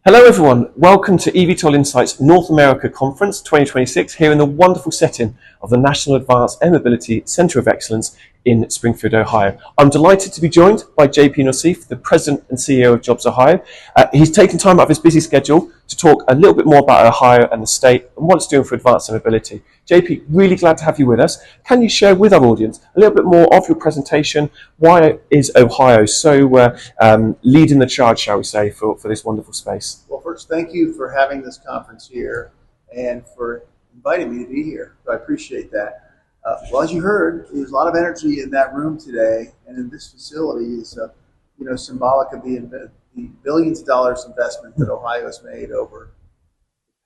Hello everyone, welcome to eVTOL Insights North America Conference 2026 here in the wonderful setting of the National Advanced Air Mobility Centre of Excellence in Springfield, Ohio. I'm delighted to be joined by JP Nauseef, the President and CEO of JobsOhio. He's taken time out of his busy schedule to talk a little bit more about Ohio and the state and what it's doing for advanced air mobility. JP, really glad to have you with us. Can you share with our audience a little bit more of your presentation? Why is Ohio so leading the charge, shall we say, for this wonderful space? Well, first, thank you for having this conference here and for inviting me to be here. So I appreciate that. Well, as you heard, there's a lot of energy in that room today, and in this facility is, symbolic of the billions of dollars investment that Ohio has made over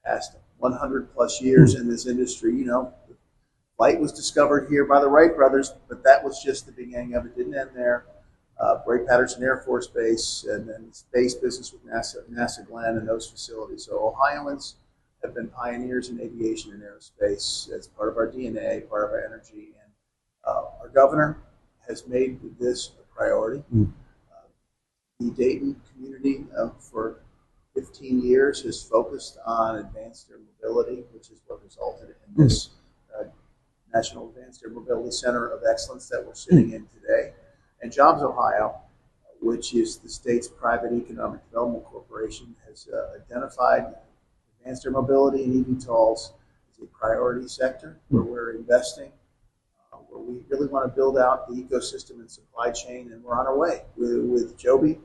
the past 100 plus years in this industry. You know, flight was discovered here by the Wright brothers, but that was just the beginning of it. Didn't end there. Wright-Patterson Air Force Base, and then space business with NASA Glenn and those facilities. So Ohioans have been pioneers in aviation and aerospace as part of our DNA, part of our energy. And our governor has made this a priority. The Dayton community for 15 years has focused on advanced air mobility, which is what resulted in this National Advanced Air Mobility Center of Excellence that we're sitting in today. And JobsOhio, which is the state's private economic development corporation, has identified advanced air mobility and eVTOLs as a priority sector where we're investing, where we really want to build out the ecosystem and supply chain, and we're on our way with Joby,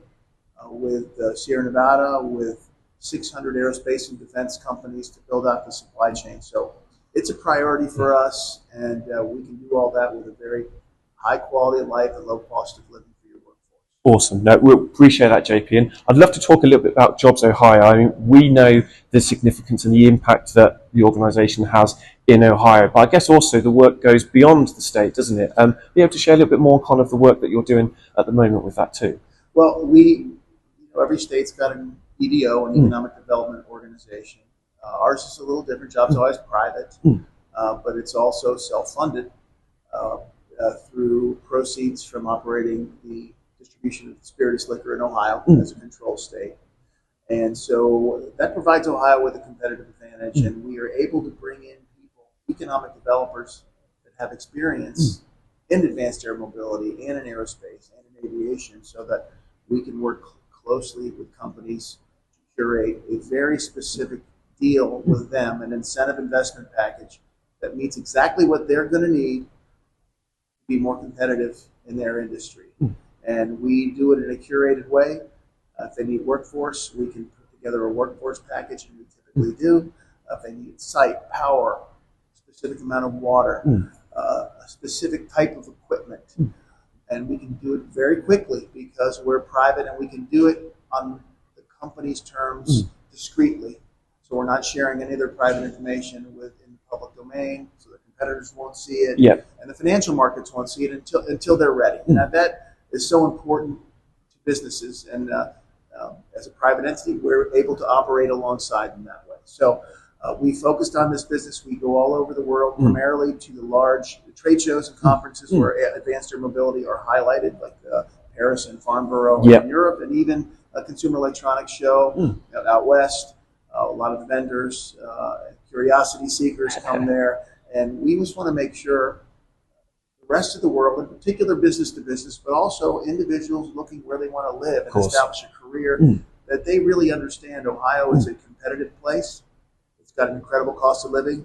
with Sierra Nevada, with 600 aerospace and defense companies to build out the supply chain. So it's a priority for us, and we can do all that with a very high quality of life and low cost of living for your workforce. Awesome. No, we appreciate that, JP. And I'd love to talk a little bit about JobsOhio. I mean, we know the significance and the impact that the organisation has in Ohio, but I guess also the work goes beyond the state, doesn't it? Be able to share a little bit more kind of the work that you're doing at the moment with that too. Well, every state's got an EDO, an economic development organization. Ours is a little different. JobsOhio is private, but it's also self-funded through proceeds from operating the distribution of spirituous liquor in Ohio as a control state. And so that provides Ohio with a competitive advantage, and we are able to bring in people, economic developers that have experience in advanced air mobility and in aerospace and in aviation, so that we can work closely with companies to curate a very specific deal with them, an incentive investment package that meets exactly what they're going to need to be more competitive in their industry. And we do it in a curated way. If they need workforce, we can put together a workforce package, and we typically do. If they need site, power, specific amount of water, a specific type of equipment, and we can do it very quickly because we're private, and we can do it on the company's terms discreetly. So we're not sharing any of their private information in the public domain, so the competitors won't see it, and the financial markets won't see it until they're ready. Now that is so important to businesses, and as a private entity, we're able to operate alongside them that way. So we focused on this business. We go all over the world, primarily to the large trade shows and conferences where advanced air mobility are highlighted, like Paris and Farnborough in Europe, and even a consumer electronics show out west. A lot of vendors, curiosity seekers come there, and we just want to make sure the rest of the world, in particular business to business, but also individuals looking where they want to live and establish a career, that they really understand Ohio is a competitive place. It's got an incredible cost of living,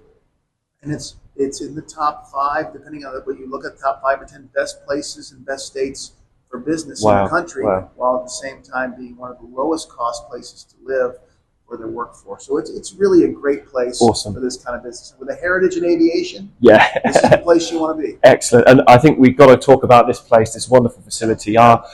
and it's in the top 5, depending on what you look at, top 5 or 10 best places and best states for business in the country, while at the same time being one of the lowest cost places to live for their workforce. So it's really a great place for this kind of business. With a heritage in aviation, this is the place you want to be. Excellent. And I think we've got to talk about this place, this wonderful facility. Our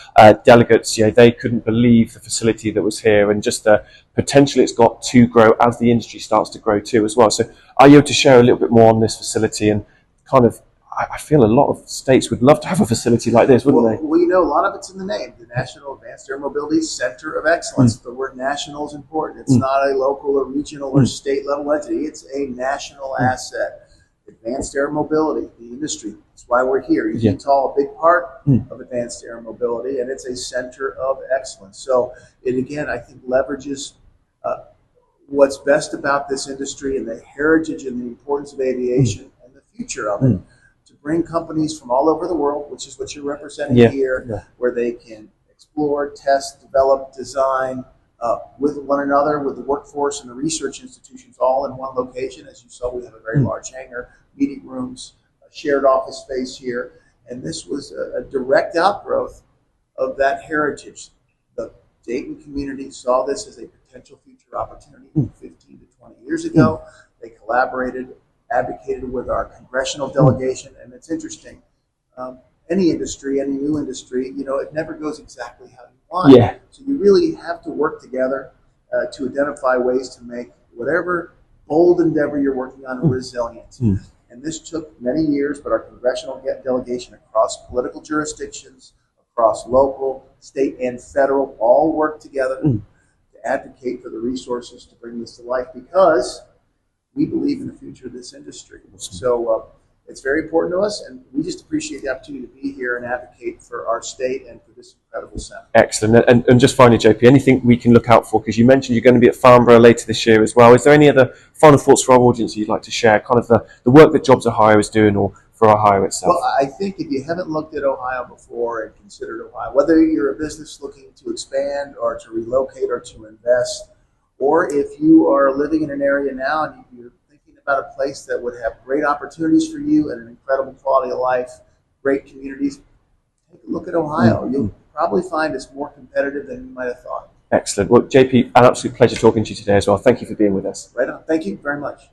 delegates, they couldn't believe the facility that was here, and just the potential it's got to grow as the industry starts to grow too as well. So are you able to share a little bit more on this facility, and kind of, I feel a lot of states would love to have a facility like this, wouldn't they? Well, a lot of it's in the name, the National Advanced Air Mobility Center of Excellence. The word national is important. It's not a local or regional or state level entity. It's a national asset. advanced air mobility, the industry. That's why we're here. eVTOL, a big part of advanced air mobility, and it's a center of excellence. So it, again, I think leverages what's best about this industry and the heritage and the importance of aviation and the future of it to bring companies from all over the world, which is what you're representing here, where they can explore, test, develop, design with one another, with the workforce and the research institutions all in one location. As you saw, we have a very large hangar, meeting rooms, a shared office space here, and this was a direct outgrowth of that heritage. The Dayton community saw this as a potential future opportunity 15 to 20 years ago. They collaborated, advocated with our congressional delegation, and it's interesting. Any industry, any new industry, it never goes exactly how you want. Yeah. So you really have to work together to identify ways to make whatever bold endeavor you're working on resilient. And this took many years, but our congressional delegation across political jurisdictions, across local, state, and federal, all worked together to advocate for the resources to bring this to life because we believe in the future of this industry. So it's very important to us, and we just appreciate the opportunity to be here and advocate for our state and for this incredible center. Excellent. And just finally, JP, anything we can look out for? Because you mentioned you're going to be at Farnborough later this year as well. Is there any other final thoughts for our audience you'd like to share, kind of the work that JobsOhio is doing or for Ohio itself? Well, I think if you haven't looked at Ohio before and considered Ohio, whether you're a business looking to expand or to relocate or to invest, or if you are living in an area now and you're about a place that would have great opportunities for you and an incredible quality of life, great communities, take a look at Ohio. You'll probably find it's more competitive than you might have thought. Excellent. Well, JP, an absolute pleasure talking to you today as well. Thank you for being with us. Right on. Thank you very much.